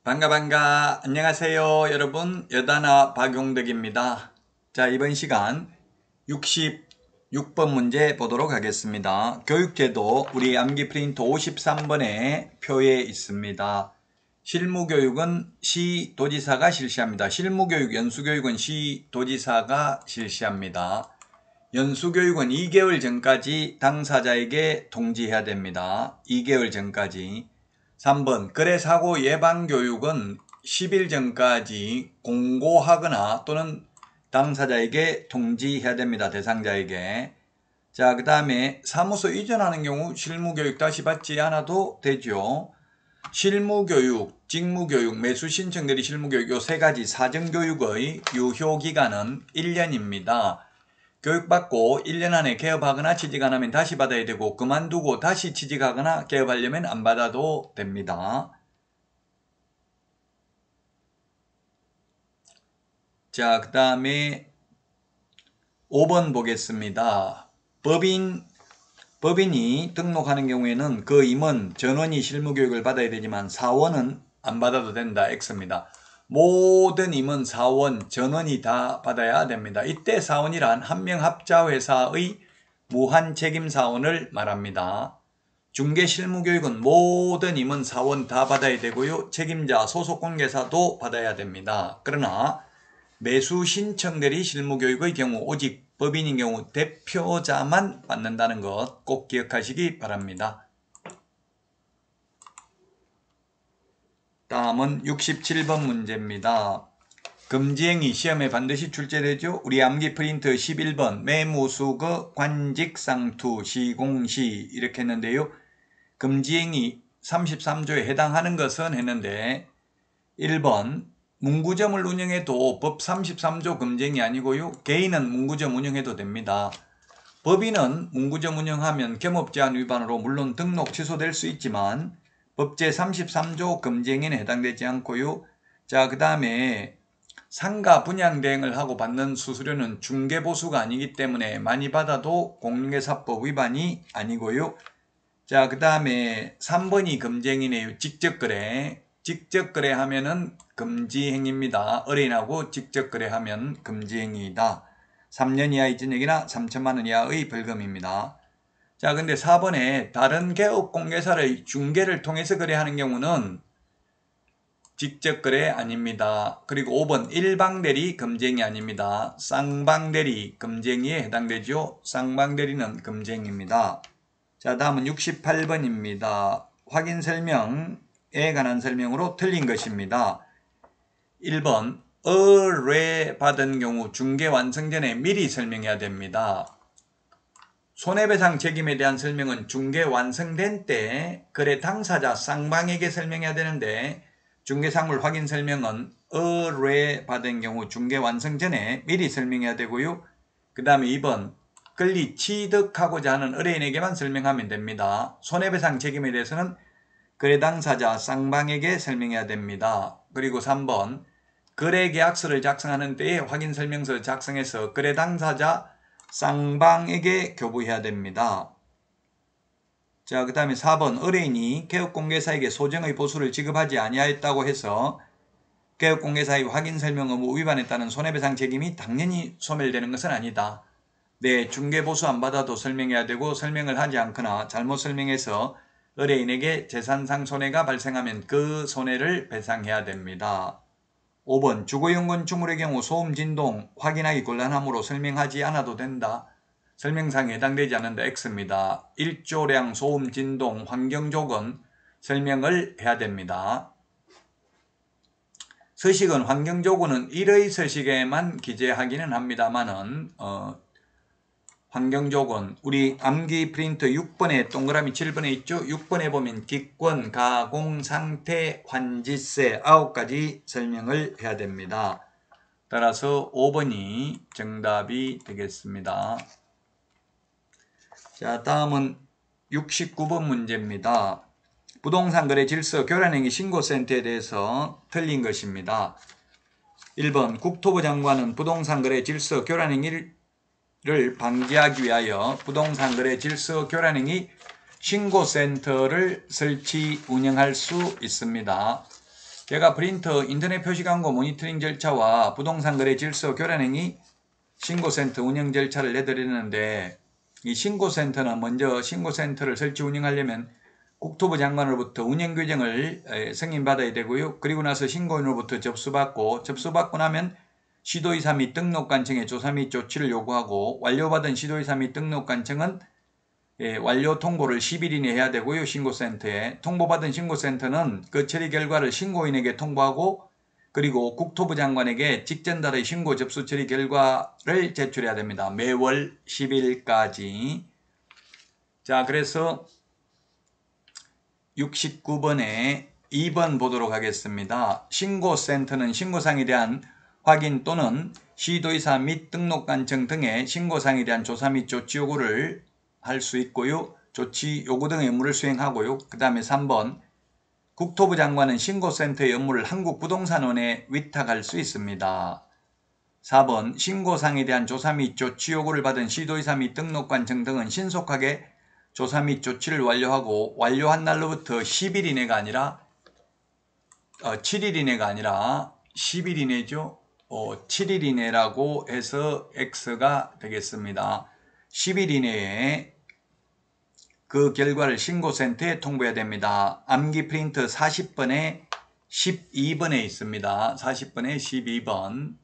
반가 안녕하세요 여러분, 여다나 박용덕입니다. 자, 이번 시간 66번 문제 보도록 하겠습니다. 교육제도 우리 암기 프린트 53번에 표에 있습니다. 실무교육은 시도지사가 실시합니다. 실무교육, 연수교육은 시도지사가 실시합니다. 연수교육은 2개월 전까지 당사자에게 통지해야 됩니다. 2개월 전까지. 3번 거래사고 예방교육은 10일 전까지 공고하거나 또는 당사자에게 통지해야 됩니다. 대상자에게. 자, 그 다음에 사무소 이전하는 경우 실무교육 다시 받지 않아도 되죠. 실무교육, 직무교육, 매수신청들이 실무교육 요 세 가지 사정교육의 유효기간은 1년입니다. 교육받고 1년 안에 개업하거나 취직 안 하면 다시 받아야 되고, 그만두고 다시 취직하거나 개업하려면 안 받아도 됩니다. 자, 그 다음에 5번 보겠습니다. 법인이 등록하는 경우에는 그 임원, 전원이 실무교육을 받아야 되지만 사원은 안 받아도 된다. X입니다. 모든 임원, 사원, 전원이 다 받아야 됩니다. 이때 사원이란 한명합자회사의 무한책임사원을 말합니다. 중개실무교육은 모든 임원, 사원 다 받아야 되고요. 책임자, 소속공개사도 받아야 됩니다. 그러나 매수신청대리 실무교육의 경우 오직 법인인 경우 대표자만 받는다는 것 꼭 기억하시기 바랍니다. 다음은 67번 문제입니다. 금지행위 시험에 반드시 출제되죠. 우리 암기 프린트 11번 매무수거 관직상투 시공시 이렇게 했는데요. 금지행위 33조에 해당하는 것은 했는데 1번 문구점을 운영해도 법 33조 금지행위 아니고요. 개인은 문구점 운영해도 됩니다. 법인은 문구점 운영하면 겸업제한 위반으로 물론 등록 취소될 수 있지만 법제 33조 금지행위는 해당되지 않고요. 자, 그 다음에 상가 분양 대행을 하고 받는 수수료는 중개보수가 아니기 때문에 많이 받아도 공인중개사법 위반이 아니고요. 자, 그 다음에 3번이 금지행위네요. 직접거래. 직접거래 하면은 금지행위입니다. 의뢰인하고 직접거래하면 금지행위이다. 3년 이하의 징역이나 3천만 원 이하의 벌금입니다. 자, 근데 4번에 다른 개업공개사를 중개를 통해서 거래하는 경우는 직접거래 아닙니다. 그리고 5번 일방대리 금지행위 아닙니다. 쌍방대리 금지행위에 해당되죠. 쌍방대리는 금지행위입니다. 자, 다음은 68번입니다. 확인 설명에 관한 설명으로 틀린 것입니다. 1번 의뢰받은 경우 중개 완성 전에 미리 설명해야 됩니다. 손해배상 책임에 대한 설명은 중개 완성된 때 거래 당사자 쌍방에게 설명해야 되는데 중개상물 확인 설명은 의뢰받은 경우 중개 완성 전에 미리 설명해야 되고요. 그 다음에 2번 권리 취득하고자 하는 의뢰인에게만 설명하면 됩니다. 손해배상 책임에 대해서는 거래 당사자 쌍방에게 설명해야 됩니다. 그리고 3번 거래계약서를 작성하는 때에 확인설명서 작성해서 거래 당사자 쌍방에게 교부해야 됩니다. 자, 그 다음에 4번 의뢰인이 개업공개사에게 소정의 보수를 지급하지 아니하였다고 해서 개업공개사의 확인설명 의무 위반에 따른 손해배상 책임이 당연히 소멸되는 것은 아니다. 네, 중개보수 안 받아도 설명해야 되고 설명을 하지 않거나 잘못 설명해서 의뢰인에게 재산상 손해가 발생하면 그 손해를 배상해야 됩니다. 5번 주거용건 주물의 경우 소음, 진동 확인하기 곤란하므로 설명하지 않아도 된다. 설명상에 해당되지 않는다. X입니다. 일조량, 소음, 진동, 환경조건 설명을 해야 됩니다. 서식은 환경조건은 1의 서식에만 기재하기는 합니다만은 환경조건 우리 암기 프린트 6번에 동그라미 7번에 있죠. 6번에 보면 기권, 가공, 상태, 환지세 9가지 설명을 해야 됩니다. 따라서 5번이 정답이 되겠습니다. 자, 다음은 69번 문제입니다. 부동산 거래 질서 교란행위 신고센터에 대해서 틀린 것입니다. 1번 국토부 장관은 부동산 거래 질서 교란행위를 방지하기 위하여 부동산 거래 질서 교란행위 신고센터를 설치 운영할 수 있습니다. 제가 프린터, 인터넷 표시광고 모니터링 절차와 부동산 거래 질서 교란행위 신고센터 운영 절차를 내드리는데, 이 신고센터는 먼저 신고센터를 설치 운영하려면 국토부 장관으로부터 운영규정을 승인받아야 되고요. 그리고 나서 신고인으로부터 접수받고 나면 시도의사 및 등록관청에 조사 및 조치를 요구하고, 완료받은 시도의사 및 등록관청은 완료 통보를 10일 이내에 해야 되고요. 신고센터에 통보받은 신고센터는 그 처리 결과를 신고인에게 통보하고, 그리고 국토부 장관에게 직전달의 신고 접수 처리 결과를 제출해야 됩니다. 매월 10일까지. 자, 그래서 69번에 2번 보도록 하겠습니다. 신고센터는 신고사항에 대한 확인 또는 시도의사 및 등록관청 등의 신고사항에 대한 조사 및 조치 요구를 할 수 있고요. 조치 요구 등의 업무를 수행하고요. 그 다음에 3번, 국토부 장관은 신고센터의 업무를 한국부동산원에 위탁할 수 있습니다. 4번, 신고사항에 대한 조사 및 조치 요구를 받은 시도의사 및 등록관청 등은 신속하게 조사 및 조치를 완료하고, 완료한 날로부터 10일 이내가 아니라 7일 이내가 아니라 10일 이내죠. 7일 이내라고 해서 X가 되겠습니다. 10일 이내에 그 결과를 신고센터에 통보해야 됩니다. 암기 프린트 40번에 12번에 있습니다. 40번에 12번.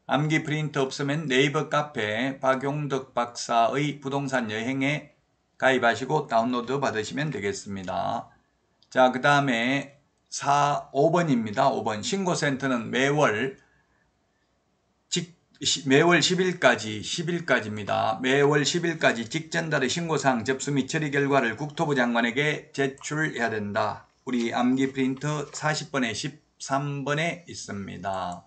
암기 프린트 없으면 네이버 카페 박용덕 박사의 부동산 여행에 가입하시고 다운로드 받으시면 되겠습니다. 자, 그 다음에 5번입니다. 5번. 신고센터는 매월 10일까지입니다. 매월 10일까지 직전달의 신고사항 접수 및 처리 결과를 국토부 장관에게 제출해야 된다. 우리 암기 프린트 40번에 13번에 있습니다.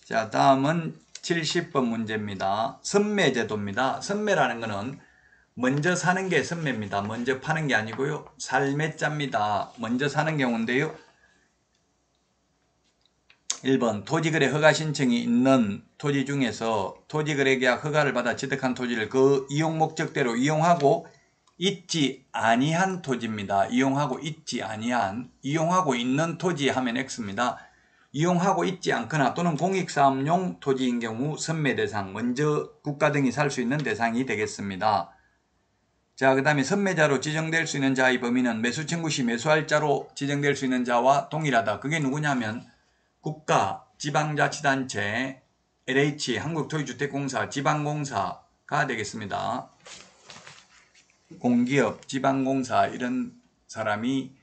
자, 다음은 70번 문제입니다. 선매제도입니다. 선매라는 것은 먼저 사는 게 선매입니다. 먼저 파는 게 아니고요. 살매자입니다. 먼저 사는 경우인데요. 1번, 토지거래 허가 신청이 있는 토지 중에서 토지거래계약 허가를 받아 취득한 토지를 그 이용 목적대로 이용하고 있지 아니한 토지입니다. 이용하고 있는 토지 하면 X입니다. 이용하고 있지 않거나 또는 공익사업용 토지인 경우 선매 대상, 먼저 국가 등이 살 수 있는 대상이 되겠습니다. 자, 그 다음에 선매자로 지정될 수 있는 자의 범위는 매수 청구 시 매수할 자로 지정될 수 있는 자와 동일하다. 그게 누구냐면 국가, 지방자치단체, LH, 한국토지주택공사, 지방공사가 되겠습니다. 공기업, 지방공사 이런 사람이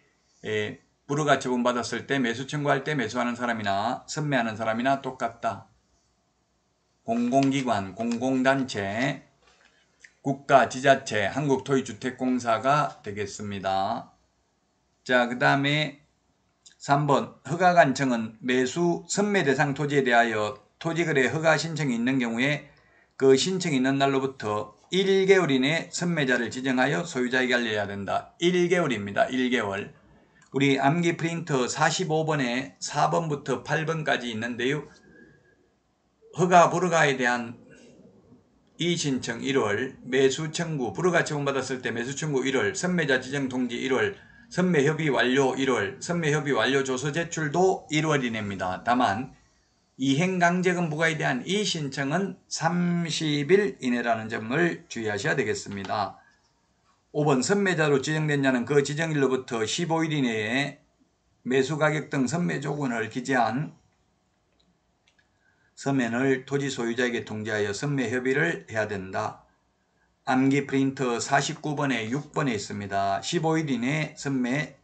불허가 처분받았을 때 매수 청구할 때 매수하는 사람이나 선매하는 사람이나 똑같다. 공공기관, 공공단체, 국가, 지자체, 한국토지주택공사가 되겠습니다. 자, 그 다음에 3번, 허가관청은 매수, 선매 대상 토지에 대하여 토지거래 허가 신청이 있는 경우에 그 신청이 있는 날로부터 1개월 이내 선매자를 지정하여 소유자에게 알려야 된다. 1개월입니다. 1개월. 우리 암기 프린터 45번에 4번부터 8번까지 있는데요. 허가 불허가에 대한 이의신청 1월, 매수 청구, 불허가 처분받았을 때 매수 청구 1월, 선매자 지정 통지 1월, 선매협의 완료 1월, 선매협의 완료 조서 제출도 1월 이내입니다. 다만 이행강제금 부과에 대한 이의신청은 30일 이내라는 점을 주의하셔야 되겠습니다. 5번, 선매자로 지정된 자는 그 지정일로부터 15일 이내에 매수가격 등 선매조건을 기재한 서면을 토지 소유자에게 통지하여 선매 협의를 해야 된다. 암기 프린터 49번에 6번에 있습니다. 15일 이내에 선매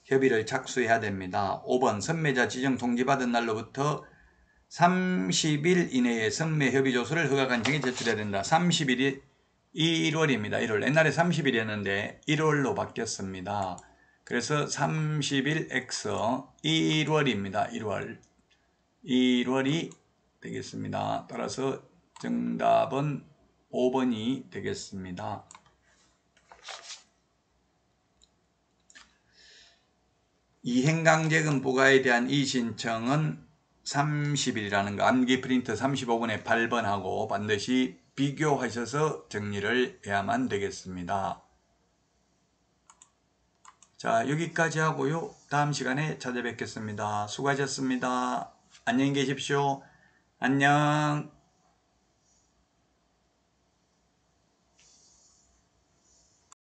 협의를 착수해야 됩니다. 5번, 선매자 지정 통지받은 날로부터 30일 이내에 선매 협의 조서를 허가관청에 제출해야 된다. 30일이 1월입니다. 1월. 옛날에 30일이었는데 1월로 바뀌었습니다. 그래서 30일 X 1월입니다. 1월. 1월이 되겠습니다. 따라서 정답은 5번이 되겠습니다. 이행강제금 부과에 대한 이의신청은 30일이라는 거, 암기 프린트 35번에 8번하고 반드시 비교하셔서 정리를 해야만 되겠습니다. 자, 여기까지 하고요. 다음 시간에 찾아뵙겠습니다. 수고하셨습니다. 안녕히 계십시오. 안녕.